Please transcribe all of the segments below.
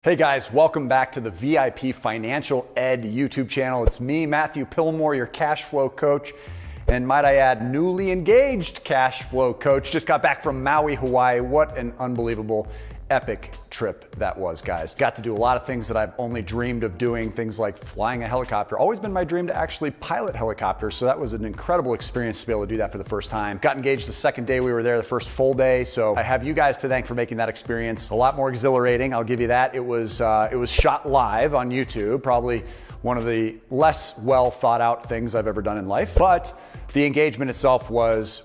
Hey guys, welcome back to the VIP Financial Ed YouTube channel. It's me, Matthew Pillmore, your cash flow coach, and might I add, newly engaged cash flow coach. Just got back from Maui, Hawaii. What an unbelievable, epic trip that was, guys. Got to do a lot of things that I've only dreamed of doing, things like flying a helicopter. Always been my dream to actually pilot helicopters, so that was an incredible experience to be able to do that for the first time. Got engaged the second day we were there, the first full day, so I have you guys to thank for making that experience a lot more exhilarating. I'll give you that. It was shot live on YouTube, probably one of the less well thought out things I've ever done in life, but the engagement itself was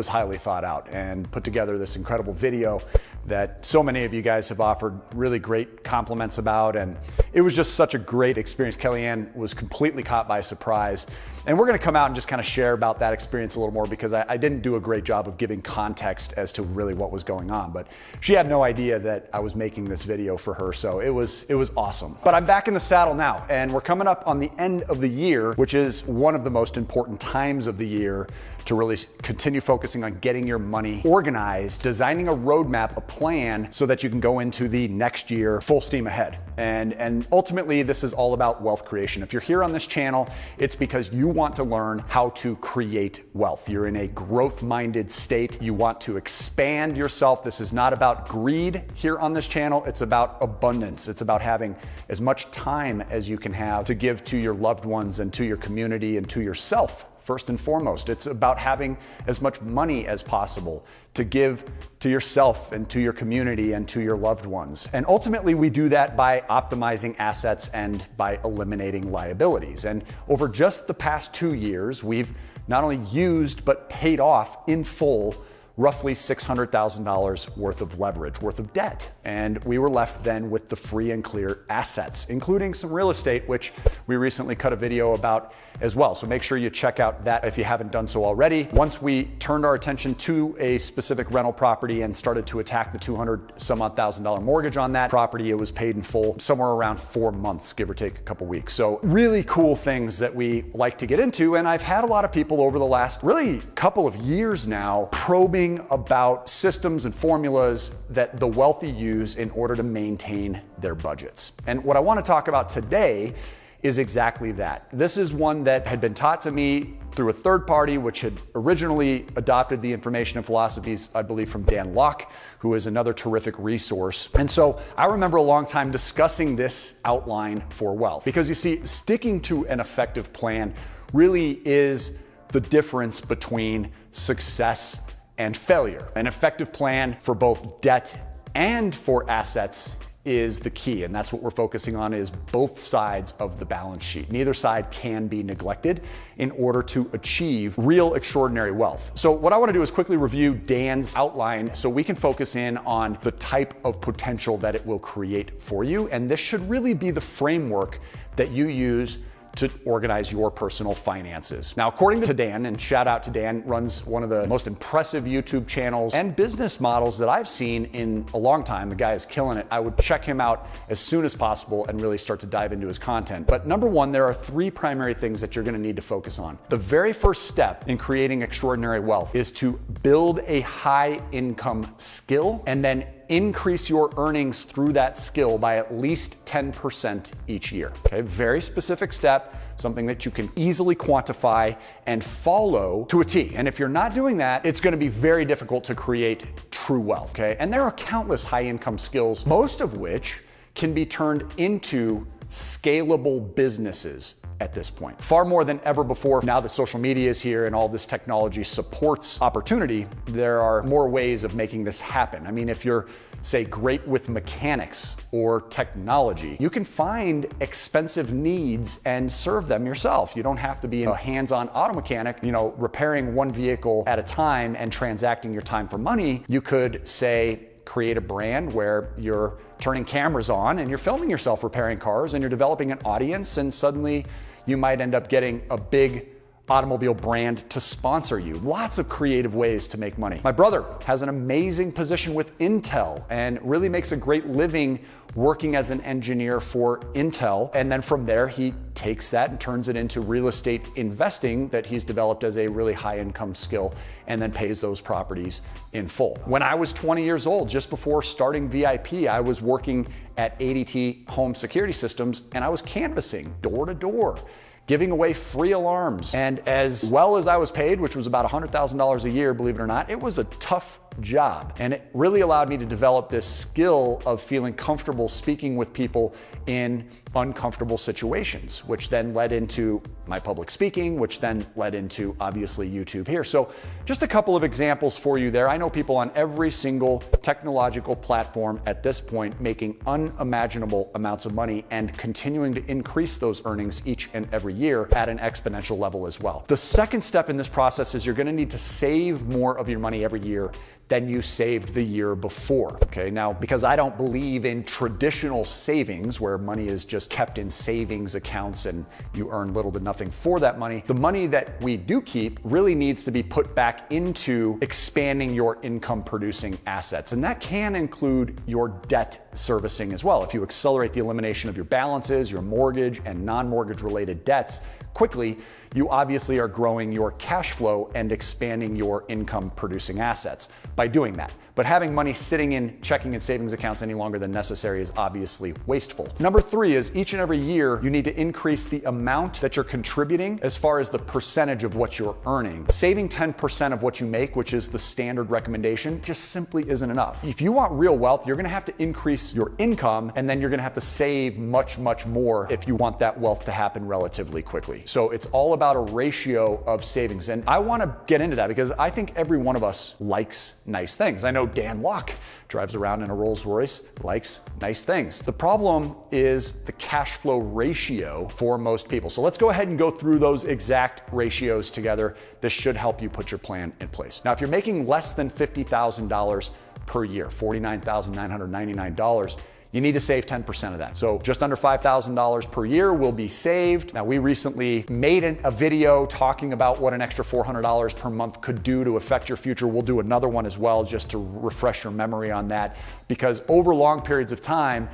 highly thought out and put together this incredible video that so many of you guys have offered really great compliments about, and it was just such a great experience. Kellyanne was completely caught by surprise, and we're gonna come out and just kind of share about that experience a little more because I didn't do a great job of giving context as to really what was going on, but she had no idea that I was making this video for her, so it was awesome. But I'm back in the saddle now, and we're coming up on the end of the year, which is one of the most important times of the year to really continue focusing on getting your money organized, designing a roadmap, a plan, so that you can go into the next year full steam ahead. And ultimately, this is all about wealth creation. If you're here on this channel, it's because you want to learn how to create wealth. You're in a growth-minded state. You want to expand yourself. This is not about greed here on this channel. It's about abundance. It's about having as much time as you can have to give to your loved ones and to your community and to yourself. First and foremost, it's about having as much money as possible to give to yourself and to your community and to your loved ones. And ultimately, we do that by optimizing assets and by eliminating liabilities. And over just the past 2 years, we've not only used but paid off in full roughly $600,000 worth of leverage, worth of debt. And we were left then with the free and clear assets, including some real estate, which we recently cut a video about as well. So make sure you check out that if you haven't done so already. Once we turned our attention to a specific rental property and started to attack the $200,000 mortgage on that property, it was paid in full somewhere around 4 months, give or take a couple weeks. So really cool things that we like to get into. And I've had a lot of people over the last really couple of years now probing about systems and formulas that the wealthy use in order to maintain their budgets. And what I want to talk about today is exactly that. This is one that had been taught to me through a third party, which had originally adopted the information and philosophies, I believe, from Locke, who is another terrific resource. And so I remember a long time discussing this outline for wealth, because you see, sticking to an effective plan really is the difference between success and failure. An effective plan for both debt and for assets is the key, and that's what we're focusing on, is both sides of the balance sheet. Neither side can be neglected in order to achieve real extraordinary wealth. So what I want to do is quickly review Dan's outline so we can focus in on the type of potential that it will create for you, and this should really be the framework that you use to organize your personal finances. Now, according to Dan, and shout out to Dan, runs one of the most impressive YouTube channels and business models that I've seen in a long time. The guy is killing it. I would check him out as soon as possible and really start to dive into his content. But number one, there are 3 primary things that you're gonna need to focus on. The very first step in creating extraordinary wealth is to build a high income skill and then increase your earnings through that skill by at least 10% each year. Okay, very specific step, something that you can easily quantify and follow to a T. And if you're not doing that, it's gonna be very difficult to create true wealth, okay? And there are countless high income skills, most of which can be turned into scalable businesses at this point. Far more than ever before, now that social media is here and all this technology supports opportunity, there are more ways of making this happen. I mean, if you're, say, great with mechanics or technology, you can find expensive needs and serve them yourself. You don't have to be a hands-on auto mechanic, repairing one vehicle at a time and transacting your time for money. You could, say, create a brand where you're turning cameras on and you're filming yourself repairing cars and you're developing an audience, and suddenly you might end up getting a big automobile brand to sponsor you. Lots of creative ways to make money. My brother has an amazing position with Intel and really makes a great living working as an engineer for Intel. And then from there, he takes that and turns it into real estate investing that he's developed as a really high income skill and then pays those properties in full. When I was 20 years old, just before starting VIP, I was working at ADT Home Security Systems and I was canvassing door to door, giving away free alarms. And as well as I was paid, which was about $100,000 a year, believe it or not, it was a tough job. And it really allowed me to develop this skill of feeling comfortable speaking with people in uncomfortable situations, which then led into my public speaking, which then led into obviously YouTube here. So just a couple of examples for you there. I know people on every single technological platform at this point making unimaginable amounts of money and continuing to increase those earnings each and every year at an exponential level as well. The second step in this process is you're going to need to save more of your money every year than you saved the year before. Okay, now because I don't believe in traditional savings where money is just kept in savings accounts and you earn little to nothing for that money, the money that we do keep really needs to be put back into expanding your income producing assets. And that can include your debt servicing as well. If you accelerate the elimination of your balances, your mortgage and non-mortgage related debts quickly, you obviously are growing your cash flow and expanding your income producing assets by doing that. But having money sitting in checking and savings accounts any longer than necessary is obviously wasteful. Number 3 is each and every year, you need to increase the amount that you're contributing as far as the percentage of what you're earning. Saving 10% of what you make, which is the standard recommendation, just simply isn't enough. If you want real wealth, you're gonna have to increase your income and then you're gonna have to save much, much more if you want that wealth to happen relatively quickly. So it's all about a ratio of savings. And I wanna get into that because I think every one of us likes nice things. I know Dan Locke drives around in a Rolls Royce, likes nice things. The problem is the cash flow ratio for most people. So let's go ahead and go through those exact ratios together. This should help you put your plan in place. Now, if you're making less than $50,000 per year, $49,999, you need to save 10% of that. So just under $5,000 per year will be saved. Now, we recently made a video talking about what an extra $400 per month could do to affect your future. We'll do another one as well just to refresh your memory on that, because over long periods of time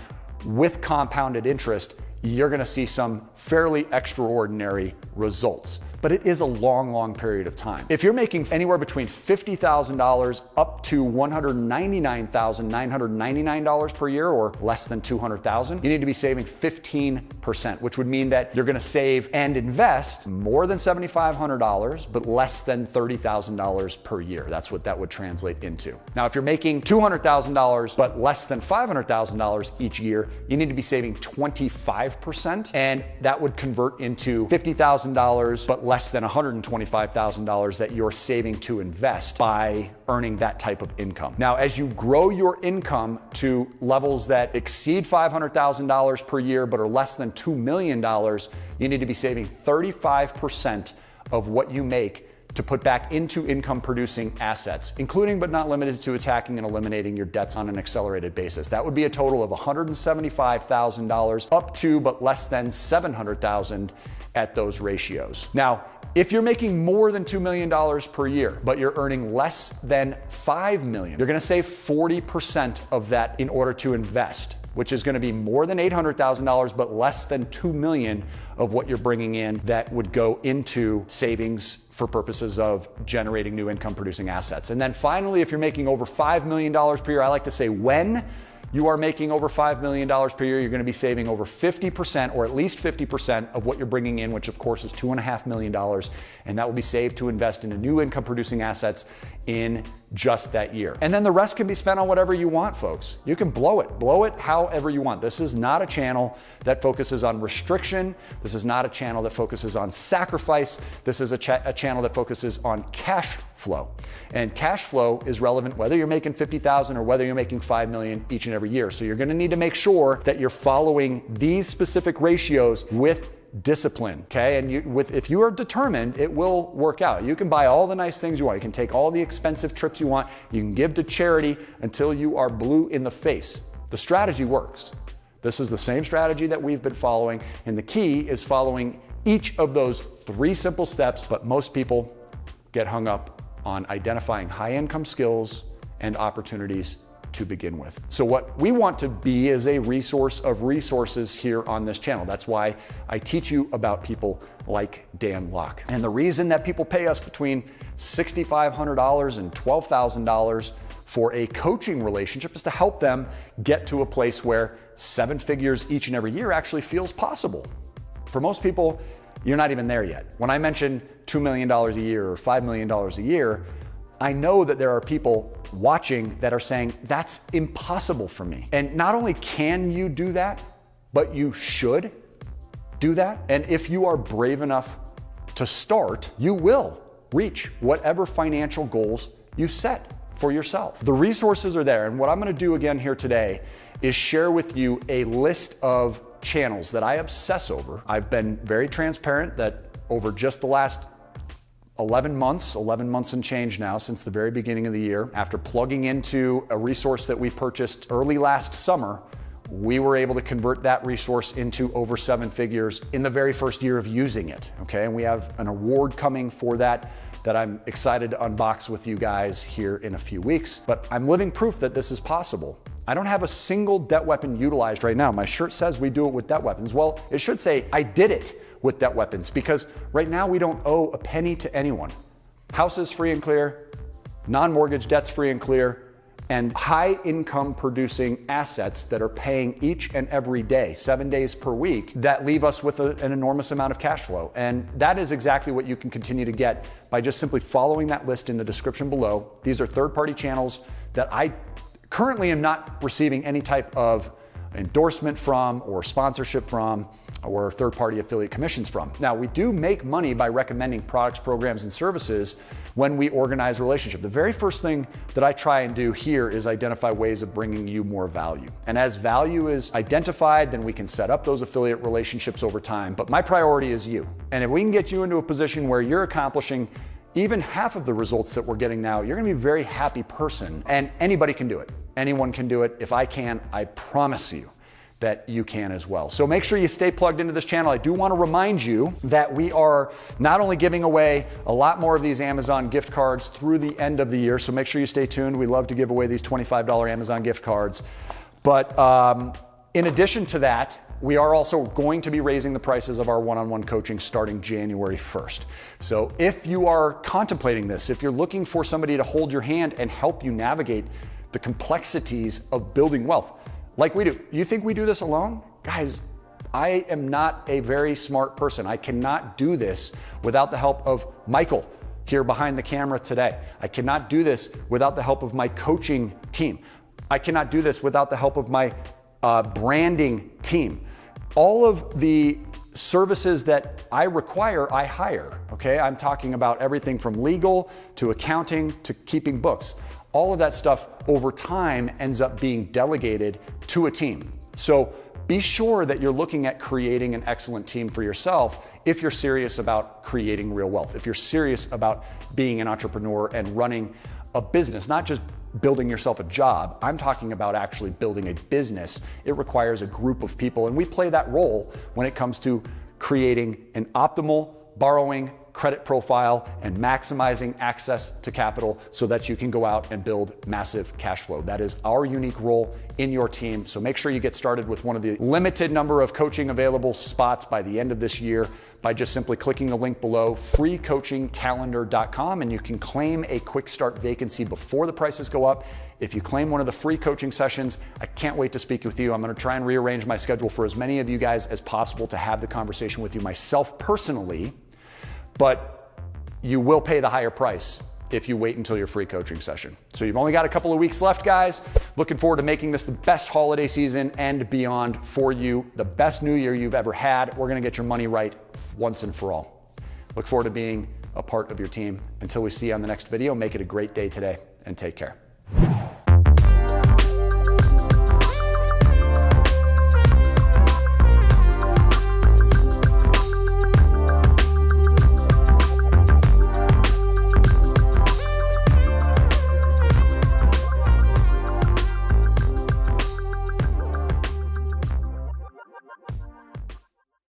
with compounded interest, you're gonna see some fairly extraordinary results. But it is a long, long period of time. If you're making anywhere between $50,000 up to $199,999 per year, or less than $200,000, you need to be saving 15%, which would mean that you're gonna save and invest more than $7,500, but less than $30,000 per year. That's what that would translate into. Now, if you're making $200,000, but less than $500,000 each year, you need to be saving 25%, and that would convert into $50,000, but less than $125,000 that you're saving to invest by earning that type of income. Now, as you grow your income to levels that exceed $500,000 per year, but are less than $2 million, you need to be saving 35% of what you make to put back into income producing assets, including but not limited to attacking and eliminating your debts on an accelerated basis. That would be a total of $175,000 up to but less than $700,000 at those ratios. Now, if you're making more than $2 million per year, but you're earning less than $5 million, you're gonna save 40% of that in order to invest, which is gonna be more than $800,000, but less than $2 million of what you're bringing in that would go into savings for purposes of generating new income producing assets. And then finally, if you're making over $5 million per year, I like to say when you are making over $5 million per year, you're gonna be saving over 50% or at least 50% of what you're bringing in, which of course is $2.5 million. And that will be saved to invest into new income producing assets in just that year. And then the rest can be spent on whatever you want, folks. You can blow it however you want. This is not a channel that focuses on restriction. This is not a channel that focuses on sacrifice. This is a channel that focuses on cash flow. And cash flow is relevant whether you're making 50,000 or whether you're making 5 million each and every year. So you're gonna need to make sure that you're following these specific ratios with discipline, okay? And if you are determined, it will work out. You can buy all the nice things you want. You can take all the expensive trips you want. You can give to charity until you are blue in the face. The strategy works. This is the same strategy that we've been following, and the key is following each of those 3 simple steps, but most people get hung up on identifying high income skills and opportunities to begin with. So what we want to be is a resource of resources here on this channel. That's why I teach you about people like Dan Locke. And the reason that people pay us between $6,500 and $12,000 for a coaching relationship is to help them get to a place where 7 figures each and every year actually feels possible. For most people, you're not even there yet. When I mention $2 million a year or $5 million a year, I know that there are people watching that are saying, that's impossible for me. And not only can you do that, but you should do that. And if you are brave enough to start, you will reach whatever financial goals you set for yourself. The resources are there. And what I'm gonna do again here today is share with you a list of channels that I obsess over. I've been very transparent that over just the last 11 months and change now since the very beginning of the year, after plugging into a resource that we purchased early last summer, we were able to convert that resource into over 7 figures in the very first year of using it, okay? And we have an award coming for that I'm excited to unbox with you guys here in a few weeks. But I'm living proof that this is possible. I don't have a single debt weapon utilized right now. My shirt says we do it with debt weapons. Well, it should say I did it with debt weapons, because right now we don't owe a penny to anyone. House is free and clear, non-mortgage debt's free and clear, and high income producing assets that are paying each and every day, 7 days per week, that leave us with an enormous amount of cash flow. And that is exactly what you can continue to get by just simply following that list in the description below. These are third-party channels that I currently am not receiving any type of endorsement from or sponsorship from or third-party affiliate commissions from. Now, we do make money by recommending products, programs, and services when we organize a relationship. The very first thing that I try and do here is identify ways of bringing you more value. And as value is identified, then we can set up those affiliate relationships over time. But my priority is you. And if we can get you into a position where you're accomplishing even half of the results that we're getting now, you're gonna be a very happy person. And anybody can do it. Anyone can do it. If I can, I promise you that you can as well. So make sure you stay plugged into this channel. I do want to remind you that we are not only giving away a lot more of these Amazon gift cards through the end of the year, so make sure you stay tuned. We love to give away these $25 Amazon gift cards. But in addition to that, we are also going to be raising the prices of our one-on-one coaching starting January 1st. So if you are contemplating this, if you're looking for somebody to hold your hand and help you navigate the complexities of building wealth, like we do. You think we do this alone? Guys, I am not a very smart person. I cannot do this without the help of Michael here behind the camera today. I cannot do this without the help of my coaching team. I cannot do this without the help of my branding team. All of the services that I require, I hire, okay? I'm talking about everything from legal to accounting to keeping books. All of that stuff over time ends up being delegated to a team. So be sure that you're looking at creating an excellent team for yourself if you're serious about creating real wealth, if you're serious about being an entrepreneur and running a business, not just building yourself a job. I'm talking about actually building a business. It requires a group of people, and we play that role when it comes to creating an optimal borrowing credit profile and maximizing access to capital so that you can go out and build massive cash flow. That is our unique role in your team. So make sure you get started with one of the limited number of coaching available spots by the end of this year by just simply clicking the link below, freecoachingcalendar.com, and you can claim a quick start vacancy before the prices go up. If you claim one of the free coaching sessions, I can't wait to speak with you. I'm going to try and rearrange my schedule for as many of you guys as possible to have the conversation with you myself personally. But you will pay the higher price if you wait until your free coaching session. So you've only got a couple of weeks left, guys. Looking forward to making this the best holiday season and beyond for you, the best new year you've ever had. We're gonna get your money right once and for all. Look forward to being a part of your team. Until we see you on the next video, make it a great day today and take care.